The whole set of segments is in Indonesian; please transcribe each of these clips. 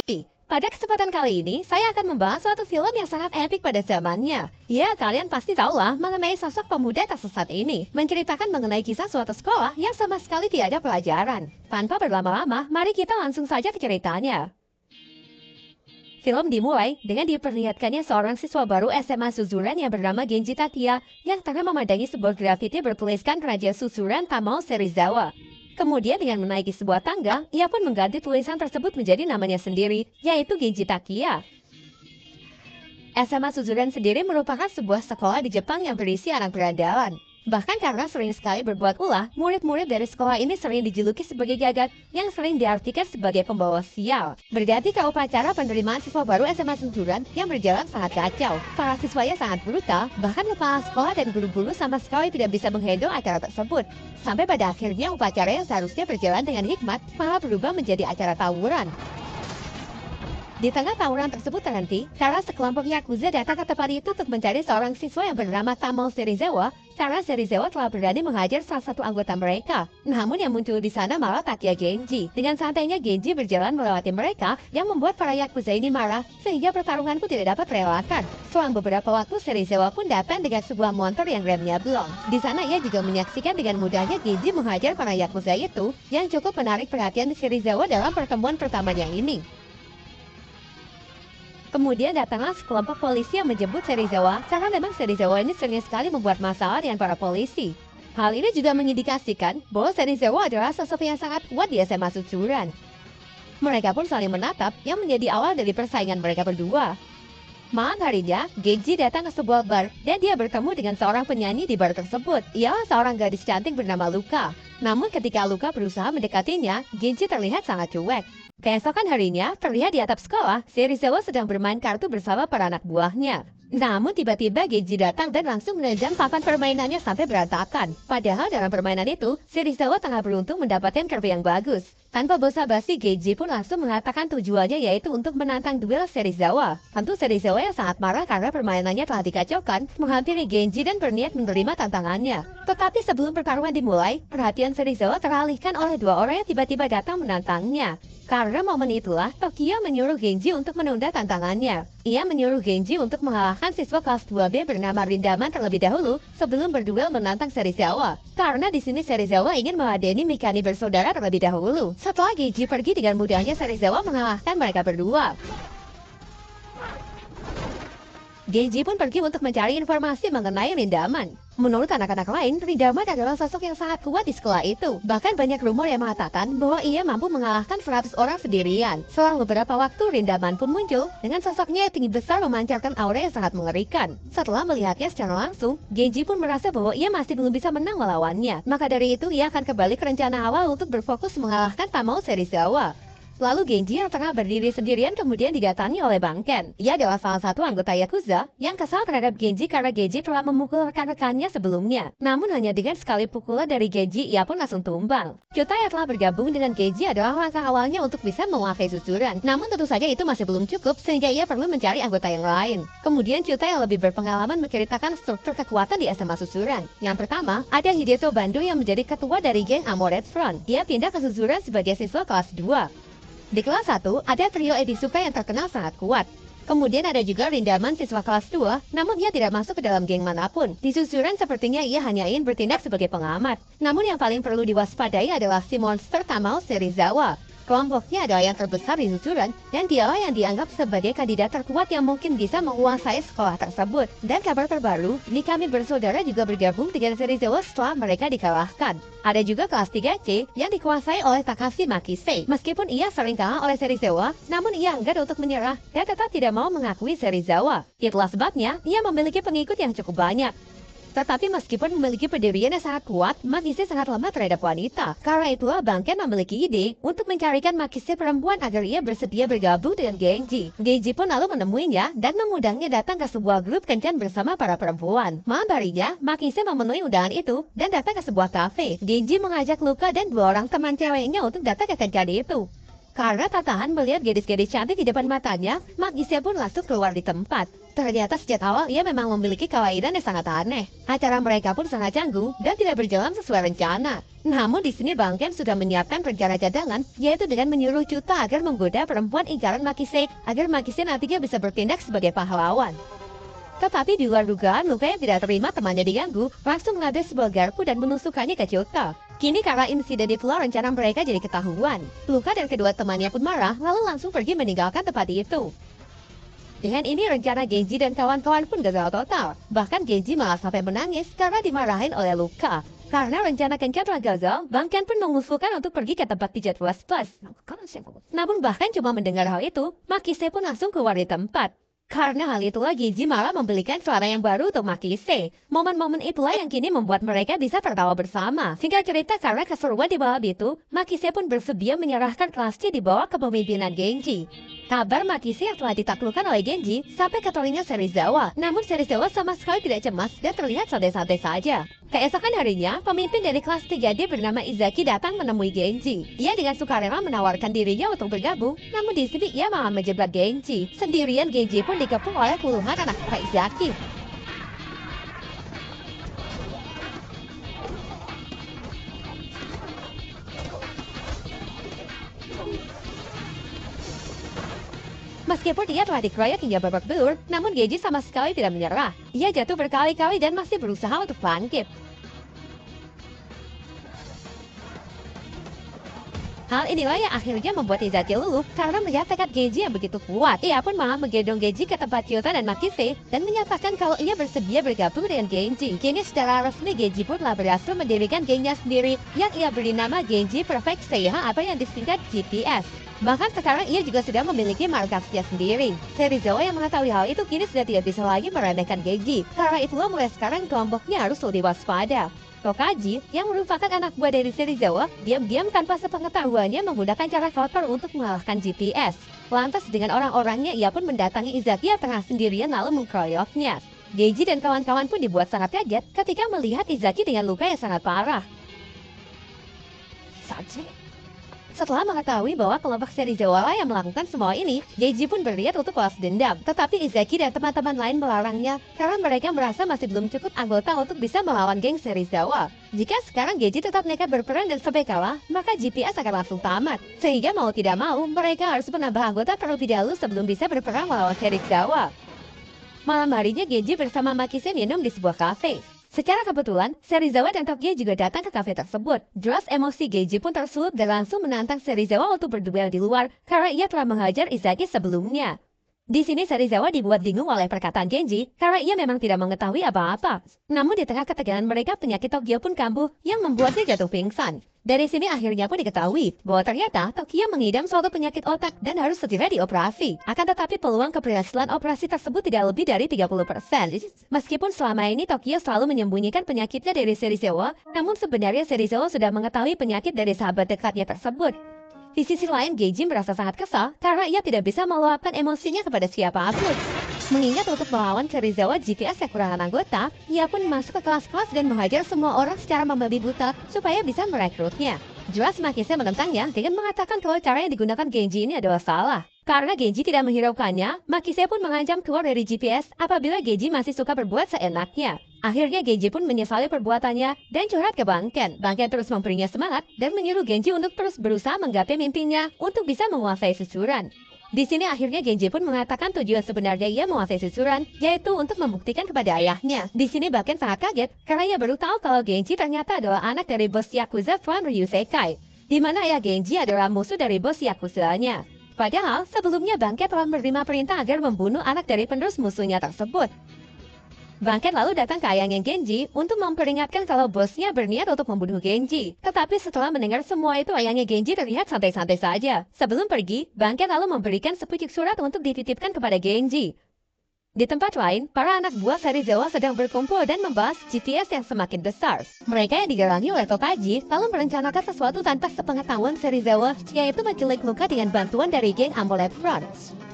Lesti. Pada kesempatan kali ini, saya akan membahas suatu film yang sangat epik pada zamannya. Ya, kalian pasti tahulah mengenai sosok pemuda tersesat ini. Menceritakan mengenai kisah suatu sekolah yang sama sekali tidak ada pelajaran. Tanpa berlama-lama, mari kita langsung saja ke ceritanya. Film dimulai dengan diperlihatkannya seorang siswa baru SMA Suzuran yang bernama Genji Takia yang tengah memandangi sebuah grafiti bertuliskan Raja Suzuran Tamao Serizawa. Kemudian dengan menaiki sebuah tangga, ia pun mengganti tulisan tersebut menjadi namanya sendiri, yaitu Genji Takia. SMA Suzuran sendiri merupakan sebuah sekolah di Jepang yang berisi anak berandalan. Bahkan karena sering sekali berbuat ulah, murid-murid dari sekolah ini sering dijuluki sebagai gagat yang sering diartikan sebagai pembawa sial. Berganti ke upacara penerimaan siswa baru SMA Suzuran yang berjalan sangat kacau. Para siswanya sangat brutal, bahkan kepala sekolah dan guru-guru sama sekali tidak bisa menghandle acara tersebut. Sampai pada akhirnya upacara yang seharusnya berjalan dengan hikmat malah berubah menjadi acara tawuran. Di tengah tawuran tersebut terhenti, karena sekelompok Yakuza datang ke tempat itu untuk mencari seorang siswa yang bernama Tamao Serizawa, karena Serizawa telah berani menghajar salah satu anggota mereka. Namun yang muncul di sana malah Takia Genji. Dengan santainya Genji berjalan melewati mereka, yang membuat para Yakuza ini marah, sehingga pertarungan pun tidak dapat terelakkan. Selang beberapa waktu Serizawa pun datang dengan sebuah motor yang remnya blong. Di sana ia juga menyaksikan dengan mudahnya Genji menghajar para Yakuza itu, yang cukup menarik perhatian Serizawa dalam pertemuan pertamanya ini. Kemudian datanglah sekelompok polisi yang menjemput Serizawa, karena memang Serizawa ini sering sekali membuat masalah dengan para polisi. Hal ini juga mengindikasikan bahwa Serizawa adalah sosok yang sangat kuat di SMA Suzuran. Mereka pun saling menatap yang menjadi awal dari persaingan mereka berdua. Malam harinya, Genji datang ke sebuah bar dan dia bertemu dengan seorang penyanyi di bar tersebut. Ialah seorang gadis cantik bernama Luka. Namun ketika Luka berusaha mendekatinya, Genji terlihat sangat cuek. Keesokan harinya, terlihat di atap sekolah, Serizawa sedang bermain kartu bersama para anak buahnya. Namun tiba-tiba Genji datang dan langsung menendang papan permainannya sampai berantakan. Padahal dalam permainan itu, Serizawa tengah beruntung mendapatkan kartu yang bagus. Tanpa basa-basi, Genji pun langsung mengatakan tujuannya yaitu untuk menantang duel Serizawa. Tentu Serizawa yang sangat marah karena permainannya telah dikacaukan, menghampiri Genji dan berniat menerima tantangannya. Tetapi sebelum pertarungan dimulai, perhatian Serizawa teralihkan oleh dua orang yang tiba-tiba datang menantangnya. Karena momen itulah, Tokyo menyuruh Genji untuk menunda tantangannya. Ia menyuruh Genji untuk mengalahkan siswa kelas 2B bernama Rindaman terlebih dahulu sebelum berduel menantang Serizawa. Karena di sini Serizawa ingin meladeni Mikani bersaudara terlebih dahulu. Setelah Genji pergi dengan mudahnya, Serizawa mengalahkan mereka berdua. Genji pun pergi untuk mencari informasi mengenai Rindaman. Menurut anak-anak lain, Rindaman adalah sosok yang sangat kuat di sekolah itu. Bahkan banyak rumor yang mengatakan bahwa ia mampu mengalahkan 100 orang sendirian. Selang beberapa waktu, Rindaman pun muncul dengan sosoknya yang tinggi besar memancarkan aura yang sangat mengerikan. Setelah melihatnya secara langsung, Genji pun merasa bahwa ia masih belum bisa menang melawannya. Maka dari itu, ia akan kembali ke rencana awal untuk berfokus mengalahkan Tamao Serizawa. Lalu Genji yang tengah berdiri sendirian kemudian didatangi oleh Bang Ken. Ia adalah salah satu anggota Yakuza yang kesal terhadap Genji karena Genji telah memukul rekan-rekannya sebelumnya. Namun hanya dengan sekali pukulan dari Genji, ia pun langsung tumbang. Kyuta yang telah bergabung dengan Genji adalah langkah awalnya untuk bisa menguasai Suzuran. Namun tentu saja itu masih belum cukup sehingga ia perlu mencari anggota yang lain. Kemudian Kyuta yang lebih berpengalaman menceritakan struktur kekuatan di SMA Suzuran. Yang pertama, ada Hideto Bando yang menjadi ketua dari geng Amoret Front. Ia pindah ke Suzuran sebagai siswa kelas 2. Di kelas 1, ada trio Edisuka yang terkenal sangat kuat. Kemudian ada juga Rindaman siswa kelas 2, namun ia tidak masuk ke dalam geng manapun. Di Suzuran sepertinya ia hanya ingin bertindak sebagai pengamat. Namun yang paling perlu diwaspadai adalah si monster Tamao Serizawa. Kelompoknya adalah yang terbesar di Suzuran, dan dialah yang dianggap sebagai kandidat terkuat yang mungkin bisa menguasai sekolah tersebut. Dan kabar terbaru, Mikami bersaudara juga bergabung dengan Serizawa setelah mereka dikalahkan. Ada juga kelas 3C yang dikuasai oleh Takashi Makise. Meskipun ia sering kalah oleh Serizawa, namun ia enggan untuk menyerah dan tetap tidak mau mengakui Serizawa. Itulah sebabnya ia memiliki pengikut yang cukup banyak. Tetapi meskipun memiliki pendirian yang sangat kuat, Makise sangat lemah terhadap wanita. Karena itulah Bang Ken memiliki ide untuk mencarikan Makise perempuan agar ia bersedia bergabung dengan Genji. Genji pun lalu menemuinya dan mengundangnya datang ke sebuah grup kencan bersama para perempuan. Malam harinya, Makise memenuhi undangan itu dan datang ke sebuah kafe. Genji mengajak Luka dan dua orang teman ceweknya untuk datang ke kencan itu. Karena tak tahan melihat gadis-gadis cantik di depan matanya, Magise pun langsung keluar di tempat. Ternyata sejak awal ia memang memiliki kewainan yang sangat aneh. Acara mereka pun sangat canggung dan tidak berjalan sesuai rencana. Namun di sini Bang Ken sudah menyiapkan rencana cadangan, yaitu dengan menyuruh Chuta agar menggoda perempuan ingkaran Magise agar Magise nantinya bisa bertindak sebagai pahlawan. Tetapi di luar dugaan, Luka yang tidak terima temannya diganggu, langsung mengambil sebuah garpu dan menusukkannya ke Chuta. Kini karena insiden di pulau rencana mereka jadi ketahuan. Luka dan kedua temannya pun marah, lalu langsung pergi meninggalkan tempat itu. Dengan ini rencana Genji dan kawan-kawan pun gagal total. Bahkan Genji malah sampai menangis karena dimarahin oleh Luka. Karena rencana Kenkan telah gagal, Bang Ken pun mengusulkan untuk pergi ke tempat pijat plus. Namun bahkan cuma mendengar hal itu, Magise pun langsung keluar di tempat. Karena hal itulah Genji malah membelikan celana yang baru untuk Magise. Momen-momen itulah yang kini membuat mereka bisa tertawa bersama. Singkat cerita, karena keseruan di malam itu, Magise pun bersedia menyerahkan kelasnya di bawah kepemimpinan Genji. Kabar Magise yang telah ditaklukkan oleh Genji sampai ke telinga Serizawa. Namun Serizawa sama sekali tidak cemas dan terlihat santai-santai saja. Keesokan harinya, pemimpin dari kelas 3D bernama Izaki datang menemui Genji. Ia dengan sukarela menawarkan dirinya untuk bergabung, namun di sini ia malah menjebak Genji. Sendirian Genji pun dikepung oleh puluhan anak buah Izaki. Meskipun dia telah dikeroyok hingga babak belur, namun Genji sama sekali tidak menyerah. Ia jatuh berkali-kali dan masih berusaha untuk bangkit. Hal inilah yang akhirnya membuat Izaki luluh karena melihat tekad Genji yang begitu kuat. Ia pun malah menggendong Genji ke tempat Chuta dan Magise dan menyatakan kalau ia bersedia bergabung dengan Genji. Kini secara resmi Genji pun telah berhasil mendirikan gengnya sendiri yang ia beri nama Genji Perfect Seiha atau yang disingkat GPS. Bahkan sekarang ia juga sudah memiliki markasnya sendiri. Serizawa yang mengetahui hal itu kini sudah tidak bisa lagi meremehkan Genji. Karena itulah mulai sekarang kelompoknya harus lebih waspada. Tokaji, yang merupakan anak buah dari Serizawa, diam-diam tanpa sepengetahuannya menggunakan cara kotor untuk mengalahkan GPS. Lantas dengan orang-orangnya ia pun mendatangi Izaki yang tengah sendirian lalu mengkeroyoknya. Genji dan kawan-kawan pun dibuat sangat kaget ketika melihat Izaki dengan luka yang sangat parah. Setelah mengetahui bahwa kelompok Serizawa lah yang melakukan semua ini, Genji pun berniat untuk balas dendam. Tetapi Izaki dan teman-teman lain melarangnya karena mereka merasa masih belum cukup anggota untuk bisa melawan geng Serizawa. Jika sekarang Genji tetap nekat berperan dan sampai kalah, maka GPS akan langsung tamat. Sehingga mau tidak mau, mereka harus menambah anggota terlebih dahulu sebelum bisa berperang melawan Serizawa. Malam harinya Genji bersama Magise minum di sebuah kafe. Secara kebetulan, Serizawa dan Tokyo juga datang ke kafe tersebut. Jelas emosi Genji pun tersulut dan langsung menantang Serizawa untuk berduel di luar karena ia telah menghajar Izaki sebelumnya. Di sini Serizawa dibuat bingung oleh perkataan Genji karena ia memang tidak mengetahui apa-apa. Namun di tengah ketegangan mereka, penyakit Tokyo pun kambuh yang membuatnya jatuh pingsan. Dari sini akhirnya pun diketahui bahwa ternyata Tokyo mengidam suatu penyakit otak dan harus segera dioperasi. Akan tetapi peluang keberhasilan operasi tersebut tidak lebih dari 30%. Meskipun selama ini Tokyo selalu menyembunyikan penyakitnya dari Serizawa, namun sebenarnya Serizawa sudah mengetahui penyakit dari sahabat dekatnya tersebut. Di sisi lain, Genji merasa sangat kesal karena ia tidak bisa meluapkan emosinya kepada siapapun. Mengingat untuk melawan Serizawa GPS kekurangan anggota, ia pun masuk ke kelas-kelas dan menghajar semua orang secara membabi buta supaya bisa merekrutnya. Jelas Magise menentangnya dengan mengatakan kalau cara yang digunakan Genji ini adalah salah. Karena Genji tidak menghiraukannya, Magise pun mengancam keluar dari GPS apabila Genji masih suka berbuat seenaknya. Akhirnya Genji pun menyesali perbuatannya dan curhat ke Bang Ken. Bang Ken terus memberinya semangat dan menyuruh Genji untuk terus berusaha menggapai mimpinya untuk bisa menguasai susuran. Di sini akhirnya Genji pun mengatakan tujuan sebenarnya ia menguasai susuran, yaitu untuk membuktikan kepada ayahnya. Di sini Bang Ken sangat kaget karena ia baru tahu kalau Genji ternyata adalah anak dari bos Yakuza Tuan Ryusekai, di mana ayah Genji adalah musuh dari bos Yakuzanya. Padahal sebelumnya Bang Ken telah menerima perintah agar membunuh anak dari penerus musuhnya tersebut. Bang Ken lalu datang ke ayahnya Genji untuk memperingatkan kalau bosnya berniat untuk membunuh Genji. Tetapi setelah mendengar semua itu, ayahnya Genji terlihat santai-santai saja. Sebelum pergi, Bang Ken lalu memberikan sepucuk surat untuk dititipkan kepada Genji. Di tempat lain, para anak buah Serizawa sedang berkumpul dan membahas GPS yang semakin besar. Mereka yang digalangi oleh Tokaji lalu merencanakan sesuatu tanpa sepengetahuan Serizawa, yaitu menculik Luka dengan bantuan dari geng Amulet Front.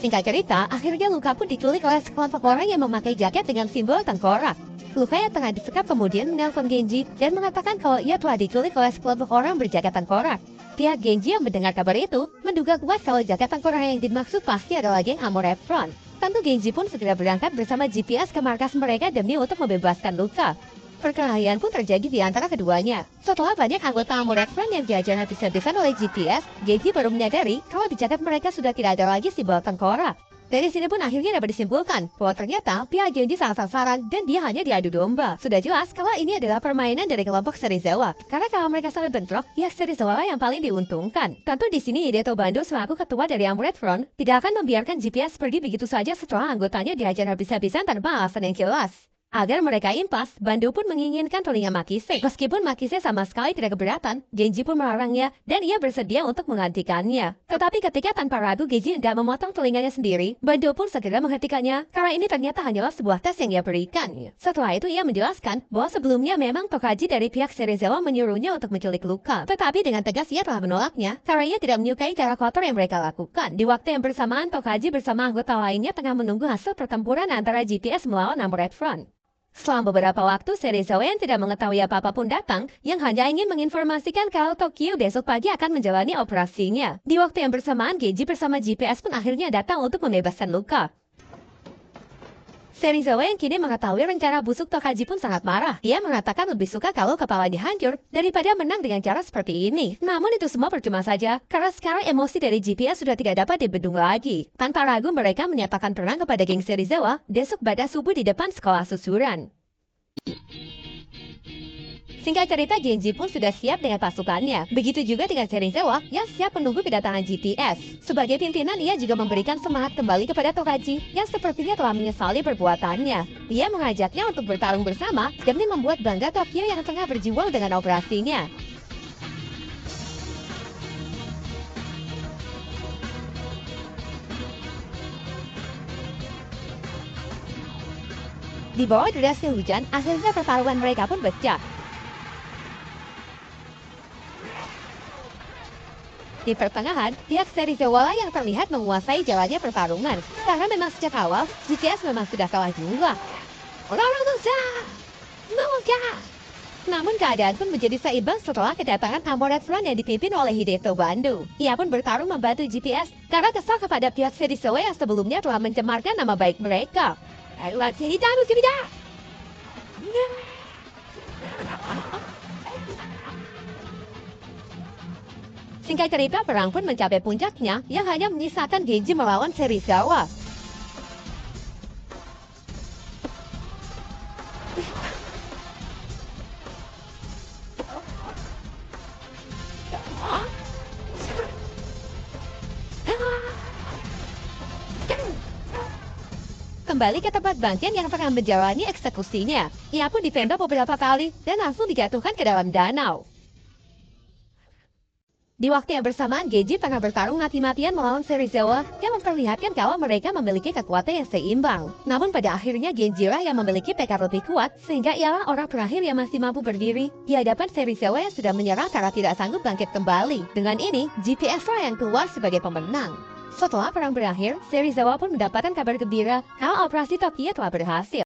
Singkat cerita, akhirnya Luka pun diculik oleh sekelompok orang yang memakai jaket dengan simbol tengkorak. Luka yang tengah disekap kemudian menelpon Genji dan mengatakan kalau ia telah diculik oleh sekelompok orang berjaket tengkorak. Pihak Genji yang mendengar kabar itu menduga kuat kalau jaket tengkorak yang dimaksud pasti adalah geng Amoret Front. Tentu Genji pun segera berangkat bersama GPS ke markas mereka demi untuk membebaskan Luka. Perkelahian pun terjadi di antara keduanya. Setelah banyak anggota Amoret Front yang diajar habis-habisan oleh GPS, Genji baru menyadari kalau di jaket mereka sudah tidak ada lagi simbol tengkorak. Dari sini pun akhirnya dapat disimpulkan bahwa ternyata pihak Genji salah sasaran dan dia hanya diadu domba. Sudah jelas kalau ini adalah permainan dari kelompok Serizawa. Karena kalau mereka saling bentrok, ya Serizawa yang paling diuntungkan. Tentu di sini Hideto Bando selaku ketua dari Amoret Front tidak akan membiarkan GPS pergi begitu saja setelah anggotanya dihajar habis-habisan tanpa alasan yang jelas. Agar mereka impas, Bando pun menginginkan telinga Makise. Meskipun Makise sama sekali tidak keberatan, Genji pun melarangnya dan ia bersedia untuk menggantikannya. Tetapi ketika tanpa ragu Genji hendak memotong telinganya sendiri, Bando pun segera menghentikannya karena ini ternyata hanyalah sebuah tes yang ia berikan. Setelah itu ia menjelaskan bahwa sebelumnya memang Tokaji dari pihak Serizawa menyuruhnya untuk menculik Luka. Tetapi dengan tegas ia telah menolaknya karena ia tidak menyukai cara kotor yang mereka lakukan. Di waktu yang bersamaan Tokaji bersama anggota lainnya tengah menunggu hasil pertempuran antara GPS melawan Amoret Front. Selama beberapa waktu, Serizawa yang tidak mengetahui apa-apa pun datang, yang hanya ingin menginformasikan kalau Tokyo besok pagi akan menjalani operasinya. Di waktu yang bersamaan, Genji bersama GPS pun akhirnya datang untuk membebaskan Luka. Serizawa yang kini mengetahui rencana busuk Tokaji pun sangat marah. Ia mengatakan lebih suka kalau kepalanya hancur daripada menang dengan cara seperti ini. Namun itu semua percuma saja, karena sekarang emosi dari GPS sudah tidak dapat dibendung lagi. Tanpa ragu mereka menyatakan perang kepada geng Serizawa besok pada subuh di depan sekolah susuran. Singkat cerita, Genji pun sudah siap dengan pasukannya. Begitu juga dengan Serizawa yang siap menunggu kedatangan GPS. Sebagai pimpinan, ia juga memberikan semangat kembali kepada Tokaji yang sepertinya telah menyesali perbuatannya. Ia mengajaknya untuk bertarung bersama demi membuat bangga Tokyo yang tengah berjuang dengan operasinya. Di bawah derasnya hujan, akhirnya pertarungan mereka pun pecah. Di pertengahan, pihak Serizawa yang terlihat menguasai jalannya pertarungan. Karena memang sejak awal, GPS memang sudah kalah juga. Namun keadaan pun menjadi seimbang setelah kedatangan Amoret Front yang dipimpin oleh Hideto Bando. Ia pun bertarung membantu GPS karena kesal kepada pihak Serizawa yang sebelumnya telah mencemarkan nama baik mereka. Singkat cerita, perang pun mencapai puncaknya yang hanya menyisakan Genji melawan Serizawa. Kembali ke tempat Bangkian yang tengah menjalani eksekusinya. Ia pun ditembak beberapa kali dan langsung dijatuhkan ke dalam danau. Di waktu yang bersamaan, Genji tengah bertarung mati-matian melawan Serizawa yang memperlihatkan kalau mereka memiliki kekuatan yang seimbang. Namun pada akhirnya Genji lah yang memiliki tekad lebih kuat sehingga ialah orang terakhir yang masih mampu berdiri di hadapan Serizawa yang sudah menyerah karena tidak sanggup bangkit kembali. Dengan ini, GPS lah yang keluar sebagai pemenang. Setelah perang berakhir, Serizawa pun mendapatkan kabar gembira kalau operasi Tokyo telah berhasil.